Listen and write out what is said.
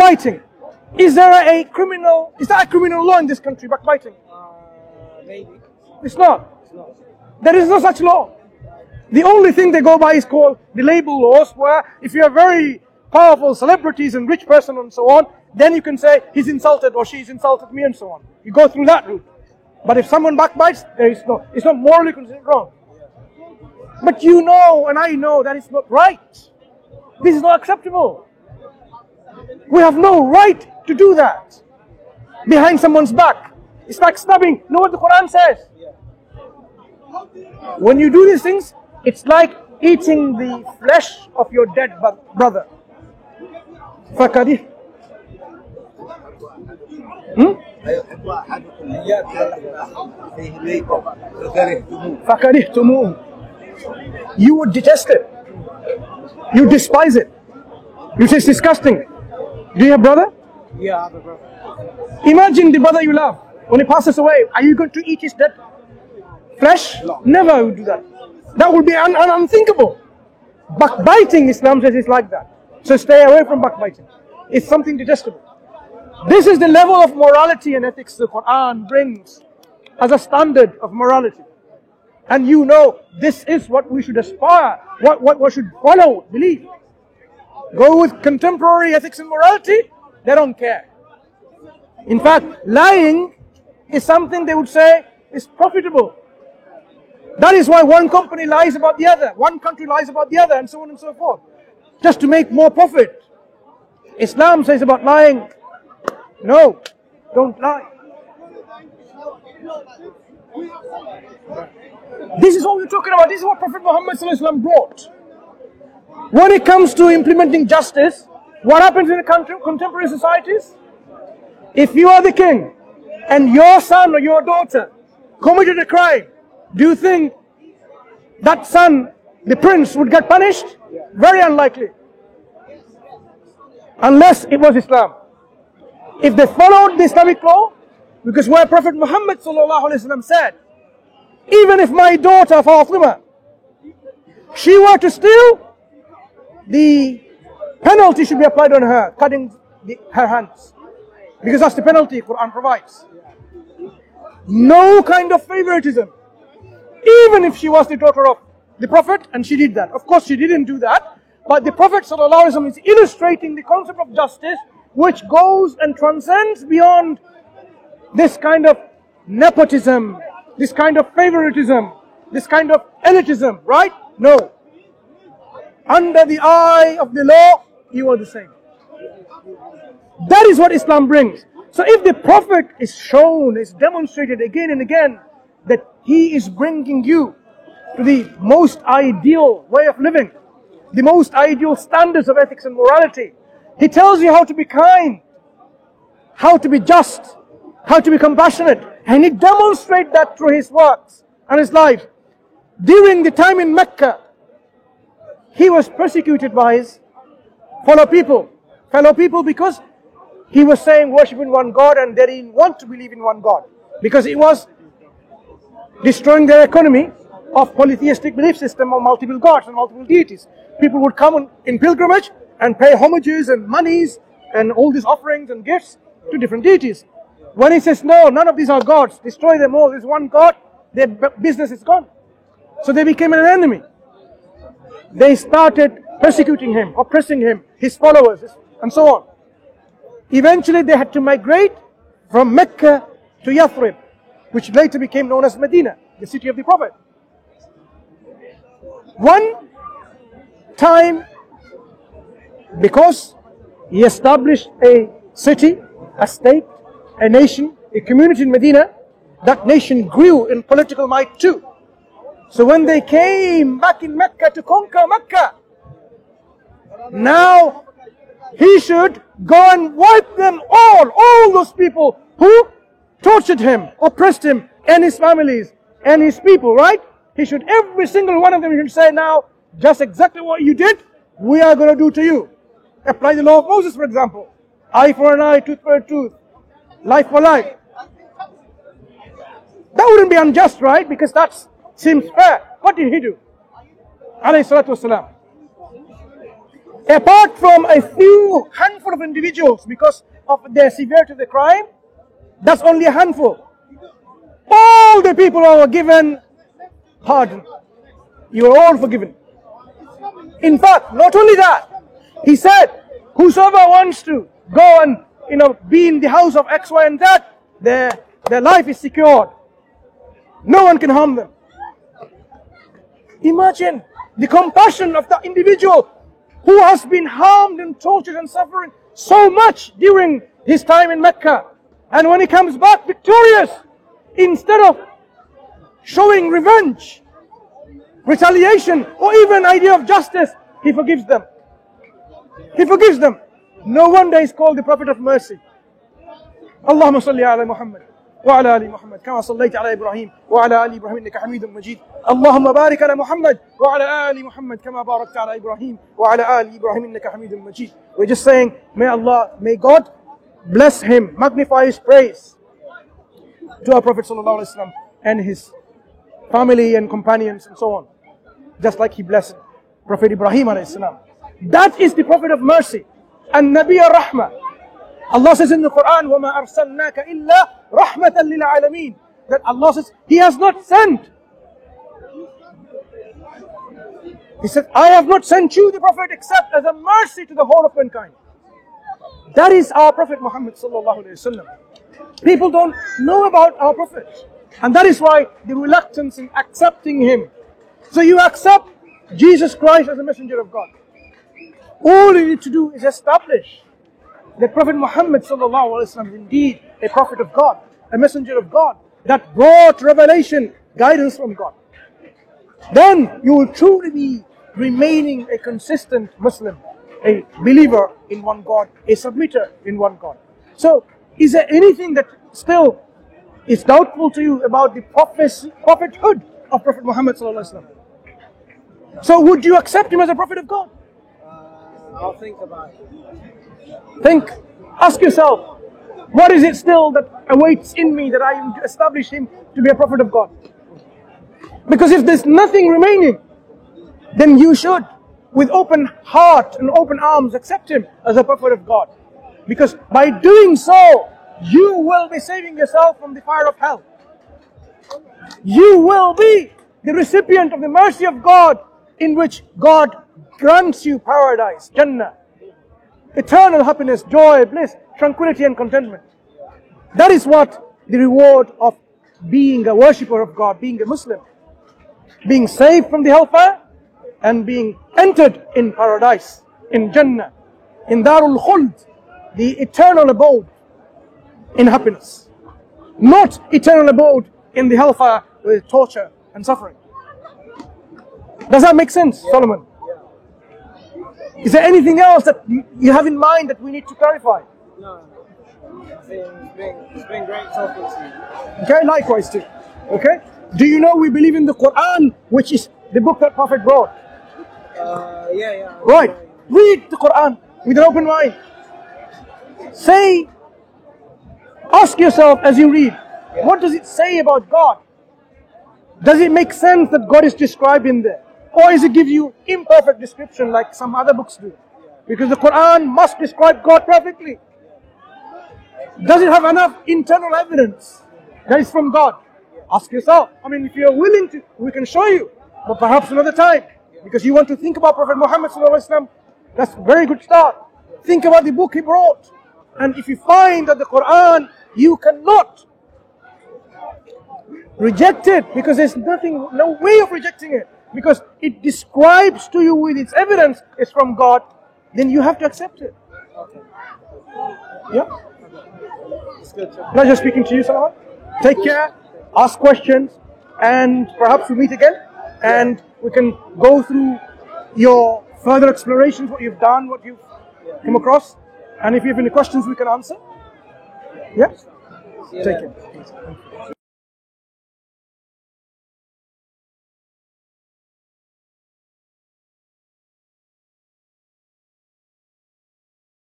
Backbiting. Is that a criminal law in this country, backbiting? Maybe. It's not. There is no such law. The only thing they go by is called the label laws, where if you are very powerful celebrities and rich person and so on, then you can say he's insulted or she's insulted me and so on. You go through that route. But if someone backbites, it's not morally considered wrong. But you know and I know that it's not right. This is not acceptable. We have no right to do that behind someone's back. It's like stabbing. You know what the Quran says? When you do these things, it's like eating the flesh of your dead brother. فَكَرِهْتُمُوهُ You would detest it. You despise it. You say it's disgusting. Do you have a brother? Yeah, I have a brother. Imagine the brother you love. When he passes away, are you going to eat his dead flesh? No. Never would do that. That would be unthinkable. Backbiting, Islam says, is like that. So stay away from backbiting. It's something detestable. This is the level of morality and ethics the Quran brings as a standard of morality. And you know, this is what we should aspire, what should follow, believe. Go with contemporary ethics and morality, they don't care. In fact, lying is something they would say is profitable. That is why one company lies about the other, one country lies about the other, and so on and so forth. Just to make more profit. Islam says about lying, no, don't lie. This is what we're talking about. This is what Prophet Muhammad brought. When it comes to implementing justice, what happens in contemporary societies? If you are the king and your son or your daughter committed a crime, do you think that son, the prince, would get punished? Very unlikely. Unless it was Islam. If they followed the Islamic law, because where Prophet Muhammad said, even if my daughter Fatima, she were to steal, the penalty should be applied on her, cutting her hands. Because that's the penalty Quran provides. No kind of favoritism. Even if she was the daughter of the Prophet, and she did that. Of course she didn't do that, but the Prophet ﷺ is illustrating the concept of justice, which goes and transcends beyond this kind of nepotism, this kind of favoritism, this kind of elitism, right? No. Under the eye of the law, you are the same. That is what Islam brings. So if the Prophet is shown, is demonstrated again and again, that he is bringing you to the most ideal way of living, the most ideal standards of ethics and morality. He tells you how to be kind, how to be just, how to be compassionate. And he demonstrates that through his works and his life. During the time in Mecca, he was persecuted by his fellow people because he was saying worship in one God and they didn't want to believe in one God. Because it was destroying their economy of polytheistic belief system of multiple gods and multiple deities. People would come in pilgrimage and pay homages and monies and all these offerings and gifts to different deities. When he says, no, none of these are gods, destroy them all, there's one God, their business is gone. So they became an enemy. They started persecuting him, oppressing him, his followers, and so on. Eventually they had to migrate from Mecca to Yathrib, which later became known as Medina, the city of the Prophet. One time, because he established a city, a state, a nation, a community in Medina, that nation grew in political might too. So when they came back in Mecca to conquer Mecca, now he should go and wipe them all those people who tortured him, oppressed him, and his families, and his people, right? He should, every single one of them should say, now, just exactly what you did, we are going to do to you. Apply the law of Moses, for example. Eye for an eye, tooth for a tooth, life for life. That wouldn't be unjust, right? Because that seems fair. What did he do? Alayhi salatu wasalam. Apart from a few handful of individuals because of their severity of the crime, that's only a handful. All the people who were given pardon. You are all forgiven. In fact, not only that, he said, whosoever wants to go and be in the house of X, Y, and Z, their life is secured. No one can harm them. Imagine the compassion of the individual who has been harmed and tortured and suffering so much during his time in Mecca. And when he comes back victorious, instead of showing revenge, retaliation, or even idea of justice, he forgives them. He forgives them. No wonder he's called the Prophet of Mercy. Allahumma salli ala Muhammad wa ala ali Muhammad kama sallaita ala Ibrahim wa ala ali Ibrahim innaka Hamidum Majid. Allahumma barik ala Muhammad wa ala ali Muhammad kama barakta ala Ibrahim wa ala ali Ibrahim innaka Hamidum Majid. We're just saying, may God bless him, magnify his praise to our Prophet sallallahu alaihi wasallam and his family and companions and so on. Just like he blessed Prophet Ibrahim alayhi salam. That is the Prophet of mercy. And Nabi ar-Rahmah. Allah says in the Quran, وَمَا أَرْسَلْنَاكَ إِلَّا رَحْمَةً لِلْعَالَمِينَ. That Allah says, He has not sent. He said, I have not sent you, the Prophet, except as a mercy to the whole of mankind. That is our Prophet Muhammad sallallahu alayhi wasallam. People don't know about our Prophet. And that is why the reluctance in accepting him. So you accept Jesus Christ as a messenger of God. All you need to do is establish that Prophet Muhammad sallallahu alaihi wasallam is indeed a prophet of God, a messenger of God, that brought revelation, guidance from God. Then you will truly be remaining a consistent Muslim, a believer in one God, a submitter in one God. So, is there anything that still is doubtful to you about the prophethood of Prophet Muhammad sallallahu alaihi wasallam? So, would you accept him as a prophet of God? I'll think about it. Think. Ask yourself, what is it still that awaits in me that I am to establish him to be a prophet of God? Because if there's nothing remaining, then you should, with open heart and open arms, accept him as a prophet of God. Because by doing so, you will be saving yourself from the fire of hell. You will be the recipient of the mercy of God, in which God grants you paradise, Jannah, eternal happiness, joy, bliss, tranquility and contentment. That is what the reward of being a worshipper of God, being a Muslim, being saved from the hellfire and being entered in paradise, in Jannah, in Darul Khuld, the eternal abode in happiness. Not eternal abode in the hellfire with torture and suffering. Does that make sense, Solomon? Is there anything else that you have in mind that we need to clarify? No. I think it's been great talking to you. Okay, likewise too. Okay? Do you know we believe in the Quran, which is the book that Prophet brought? Yeah. Right. Read the Quran with an open mind. Ask yourself as you read, what does it say about God? Does it make sense that God is described in there? Or is it give you imperfect description like some other books do? Because the Quran must describe God perfectly. Does it have enough internal evidence that is from God? Ask yourself. If you're willing to, we can show you. But perhaps another time. Because you want to think about Prophet Muhammad sallallahu alaihi wasallam, that's a very good start. Think about the book he brought. And if you find that the Quran, you cannot reject it, because there's no way of rejecting it. Because it describes to you with its evidence it's from God, then you have to accept it. Yeah? It's good. Pleasure speaking to you, Salawat. Take care, ask questions, and perhaps we meet again, and we can go through your further explorations, what you've done, what you've come across, and if you have any questions we can answer. Yeah? Take care.